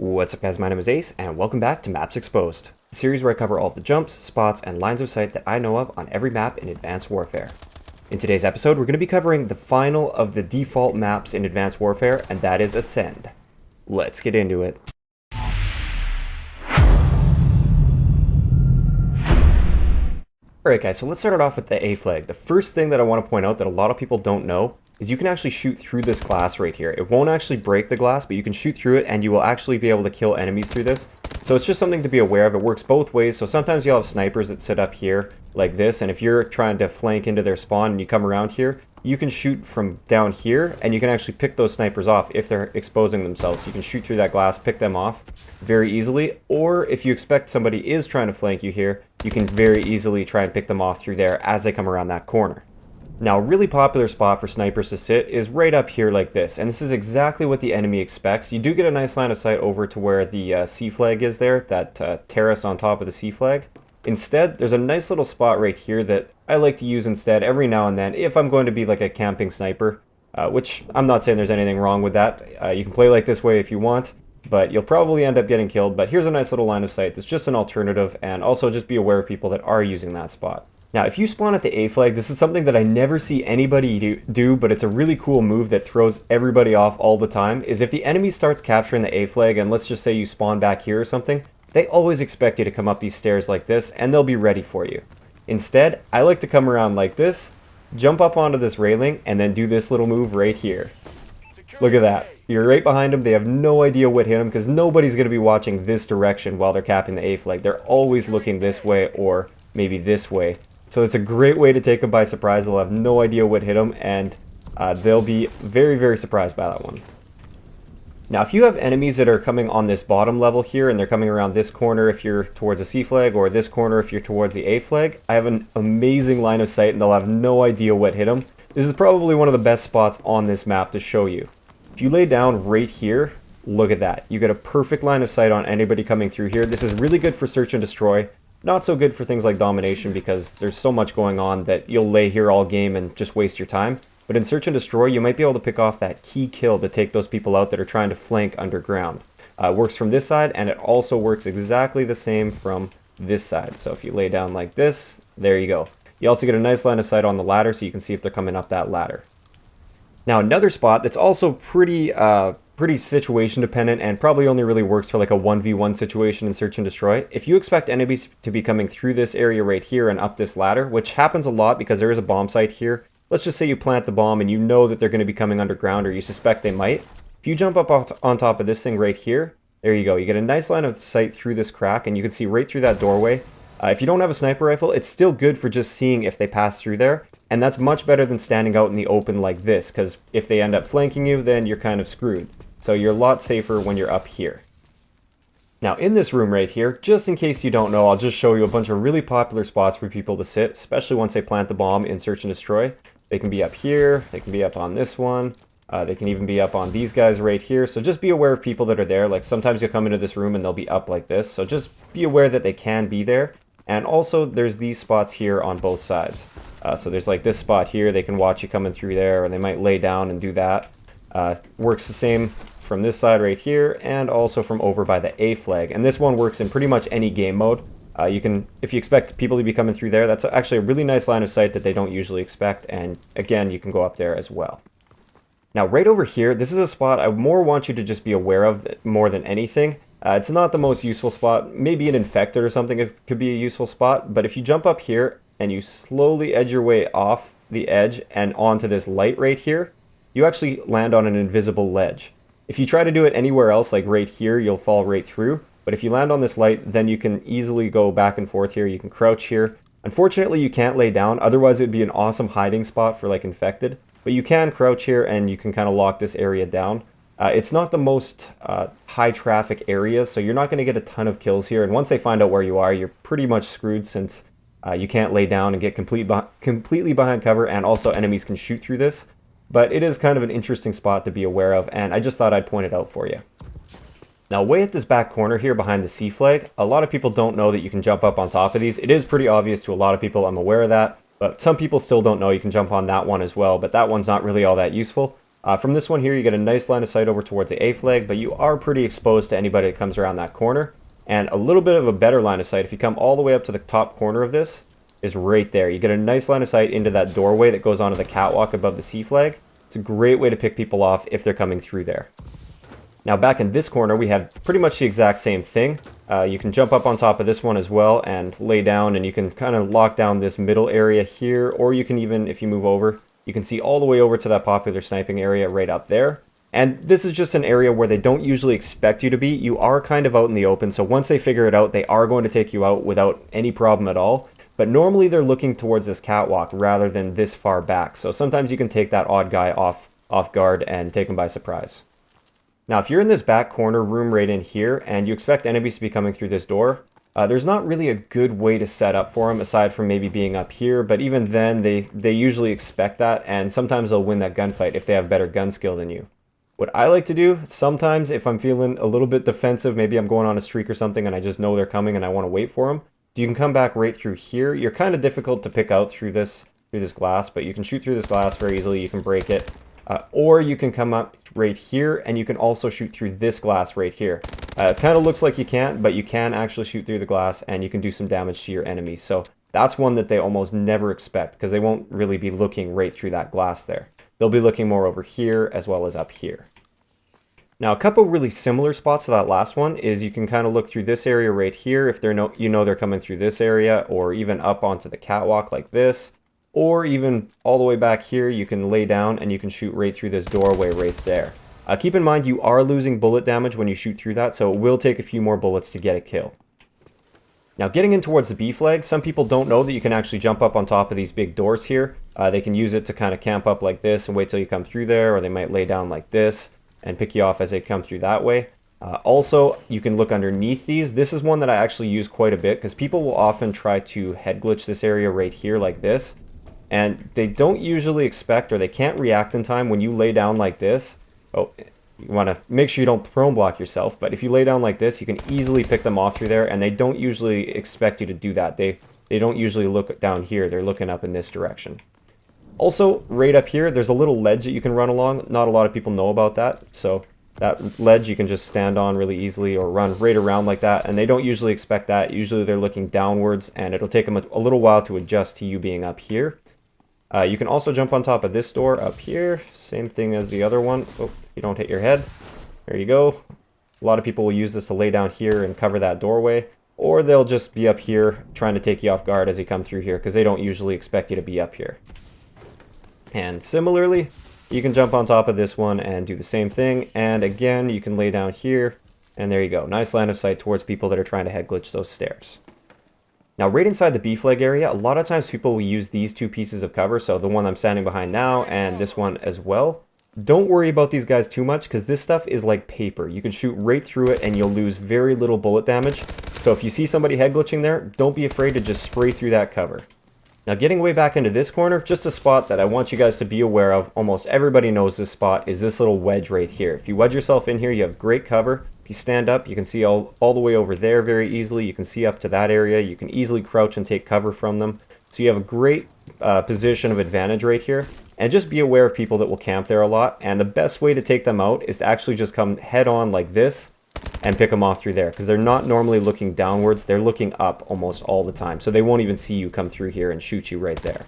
What's up guys, my name is Ace, and welcome back to Maps Exposed, the series where I cover all of the jumps, spots, and lines of sight that I know of on every map in Advanced Warfare. In today's episode, we're going to be covering the final of the default maps in Advanced Warfare, and that is Ascend. Let's get into it. Alright guys, so let's start it off with the A flag. The first thing that I want to point out that a lot of people don't know is you can actually shoot through this glass right here. It won't actually break the glass, but you can shoot through it and you will actually be able to kill enemies through this. So it's just something to be aware of. It works both ways. So sometimes you'll have snipers that sit up here like this, and if you're trying to flank into their spawn and you come around here, you can shoot from down here and you can actually pick those snipers off if they're exposing themselves. So you can shoot through that glass, pick them off very easily. Or if you expect somebody is trying to flank you here, you can very easily try and pick them off through there as they come around that corner. Now, a really popular spot for snipers to sit is right up here like this, and this is exactly what the enemy expects. You do get a nice line of sight over to where the C flag is there, that terrace on top of the C flag. Instead, there's a nice little spot right here that I like to use instead every now and then if I'm going to be like a camping sniper, which I'm not saying there's anything wrong with that. You can play like this way if you want, but you'll probably end up getting killed. But here's a nice little line of sight that's just an alternative, and also just be aware of people that are using that spot. Now, if you spawn at the A flag, this is something that I never see anybody do, but it's a really cool move that throws everybody off all the time, is if the enemy starts capturing the A flag, and let's just say you spawn back here or something, they always expect you to come up these stairs like this, and they'll be ready for you. Instead, I like to come around like this, jump up onto this railing, and then do this little move right here. Look at that. You're right behind them. They have no idea what hit them, because nobody's going to be watching this direction while they're capping the A flag. They're always looking this way or maybe this way. So it's a great way to take them by surprise. They'll have no idea what hit them, and they'll be very, very surprised by that one. Now, if you have enemies that are coming on this bottom level here, and they're coming around this corner if you're towards the C flag, or this corner if you're towards the A flag, I have an amazing line of sight, and they'll have no idea what hit them. This is probably one of the best spots on this map to show you. If you lay down right here, look at that. You get a perfect line of sight on anybody coming through here. This is really good for search and destroy. Not so good for things like domination because there's so much going on that you'll lay here all game and just waste your time. But in search and destroy, you might be able to pick off that key kill to take those people out that are trying to flank underground. It works from this side, and it also works exactly the same from this side. So if you lay down like this, there you go. You also get a nice line of sight on the ladder so you can see if they're coming up that ladder. Now, another spot that's also pretty situation dependent and probably only really works for like a 1v1 situation in search and destroy. If you expect enemies to be coming through this area right here and up this ladder, which happens a lot because there is a bomb site here. Let's just say you plant the bomb and you know that they're going to be coming underground, or you suspect they might. If you jump up on top of this thing right here, there you go. You get a nice line of sight through this crack, and you can see right through that doorway. If you don't have a sniper rifle, it's still good for just seeing if they pass through there. And that's much better than standing out in the open like this, because if they end up flanking you, then you're kind of screwed. So you're a lot safer when you're up here. Now in this room right here, just in case you don't know, I'll just show you a bunch of really popular spots for people to sit, especially once they plant the bomb in search and destroy. They can be up here, they can be up on this one, they can even be up on these guys right here. So just be aware of people that are there. Like sometimes you'll come into this room and they'll be up like this. So just be aware that they can be there. And also there's these spots here on both sides. So there's like this spot here, they can watch you coming through there, or they might lay down and do that. Works the same from this side right here, and also from over by the A flag. And this one works in pretty much any game mode. You can, if you expect people to be coming through there, that's actually a really nice line of sight that they don't usually expect. And again, you can go up there as well. Now right over here, this is a spot I more want you to just be aware of more than anything. It's not the most useful spot. Maybe an infected or something could be a useful spot. But if you jump up here and you slowly edge your way off the edge and onto this light right here, you actually land on an invisible ledge. If you try to do it anywhere else, like right here, you'll fall right through. But if you land on this light, then you can easily go back and forth here. You can crouch here. Unfortunately, you can't lay down. Otherwise, it'd be an awesome hiding spot for like infected. But you can crouch here and you can kind of lock this area down. It's not the most high traffic area, so you're not going to get a ton of kills here. And once they find out where you are, you're pretty much screwed, since you can't lay down and get completely behind cover, and also enemies can shoot through this. But it is kind of an interesting spot to be aware of, and I just thought I'd point it out for you. Now, way at this back corner here behind the C flag, a lot of people don't know that you can jump up on top of these. It is pretty obvious to a lot of people, I'm aware of that, but some people still don't know you can jump on that one as well, but that one's not really all that useful. From this one here, you get a nice line of sight over towards the A flag, but you are pretty exposed to anybody that comes around that corner. And a little bit of a better line of sight, if you come all the way up to the top corner of this, is right there. You get a nice line of sight into that doorway that goes onto the catwalk above the C flag. It's a great way to pick people off if they're coming through there. Now back in this corner, we have pretty much the exact same thing. You can jump up on top of this one as well and lay down, and you can kind of lock down this middle area here, or you can even, if you move over, you can see all the way over to that popular sniping area right up there. And this is just an area where they don't usually expect you to be. You are kind of out in the open, so once they figure it out, they are going to take you out without any problem at all. But normally they're looking towards this catwalk rather than this far back. So sometimes you can take that odd guy off guard and take him by surprise. Now, if you're in this back corner room right in here and you expect enemies to be coming through this door, there's not really a good way to set up for them aside from maybe being up here. But even then, they usually expect that, and sometimes they'll win that gunfight if they have better gun skill than you. What I like to do, sometimes if I'm feeling a little bit defensive, maybe I'm going on a streak or something and I just know they're coming and I want to wait for them, so you can come back right through here. You're kind of difficult to pick out through this glass, but you can shoot through this glass very easily. You can break it. Or you can come up right here and you can also shoot through this glass right here. It kind of looks like you can't, but you can actually shoot through the glass and you can do some damage to your enemies. So that's one that they almost never expect because they won't really be looking right through that glass there. They'll be looking more over here as well as up here. Now, a couple really similar spots to that last one is you can kind of look through this area right here if they're they're coming through this area, or even up onto the catwalk like this, or even all the way back here. You can lay down and you can shoot right through this doorway right there. Keep in mind you are losing bullet damage when you shoot through that, so it will take a few more bullets to get a kill. Now, getting in towards the B flag, some people don't know that you can actually jump up on top of these big doors here. They can use it to kind of camp up like this and wait till you come through there, or they might lay down like this and pick you off as they come through that way. Also, you can look underneath these. This is one that I actually use quite a bit because people will often try to head glitch this area right here like this. And they don't usually expect, or they can't react in time when you lay down like this. Oh, you want to make sure you don't prone block yourself, but if you lay down like this, you can easily pick them off through there, and they don't usually expect you to do that. They don't usually look down here. They're looking up in this direction. Also, right up here, there's a little ledge that you can run along. Not a lot of people know about that, so that ledge you can just stand on really easily or run right around like that, and they don't usually expect that. Usually they're looking downwards, and it'll take them a little while to adjust to you being up here. You can also jump on top of this door up here. Same thing as the other one. Oh, you don't hit your head. There you go. A lot of people will use this to lay down here and cover that doorway, or they'll just be up here trying to take you off guard as you come through here because they don't usually expect you to be up here. And similarly, you can jump on top of this one and do the same thing. And again, you can lay down here, and there you go. Nice line of sight towards people that are trying to head glitch those stairs. Now, right inside the B flag area, a lot of times people will use these two pieces of cover. So the one I'm standing behind now and this one as well. Don't worry about these guys too much because this stuff is like paper. You can shoot right through it and you'll lose very little bullet damage. So if you see somebody head glitching there, don't be afraid to just spray through that cover. Now, getting way back into this corner, just a spot that I want you guys to be aware of. Almost everybody knows this spot is this little wedge right here. If you wedge yourself in here, you have great cover. If you stand up, you can see all the way over there very easily. You can see up to that area. You can easily crouch and take cover from them. So you have a great position of advantage right here. And just be aware of people that will camp there a lot. And the best way to take them out is to actually just come head on like this and pick them off through there, because they're not normally looking downwards. They're looking up almost all the time. So they won't even see you come through here and shoot you right there.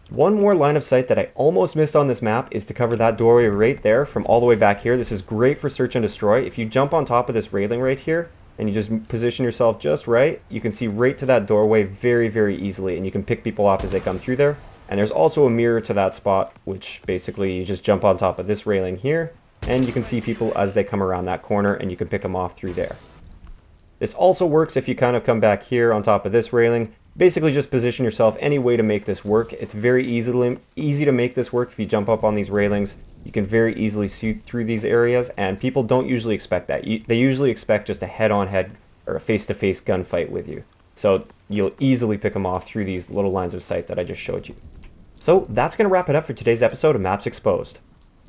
One more line of sight that I almost missed on this map is to cover that doorway right there from all the way back here. This is great for search and destroy. If you jump on top of this railing right here and you just position yourself just right, you can see right to that doorway very, very easily, and you can pick people off as they come through there. And there's also a mirror to that spot, which basically you just jump on top of this railing here, and you can see people as they come around that corner, and you can pick them off through there. This also works if you kind of come back here on top of this railing. Basically just position yourself any way to make this work. It's very easy to make this work if you jump up on these railings. You can very easily see through these areas, and people don't usually expect that. They usually expect just a head-on-head or a face-to-face gunfight with you. So you'll easily pick them off through these little lines of sight that I just showed you. So that's going to wrap it up for today's episode of Maps Exposed.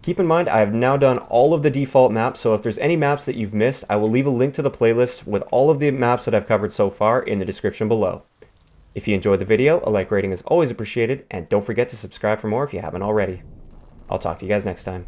Keep in mind, I have now done all of the default maps, so if there's any maps that you've missed, I will leave a link to the playlist with all of the maps that I've covered so far in the description below. If you enjoyed the video, a like rating is always appreciated, and don't forget to subscribe for more if you haven't already. I'll talk to you guys next time.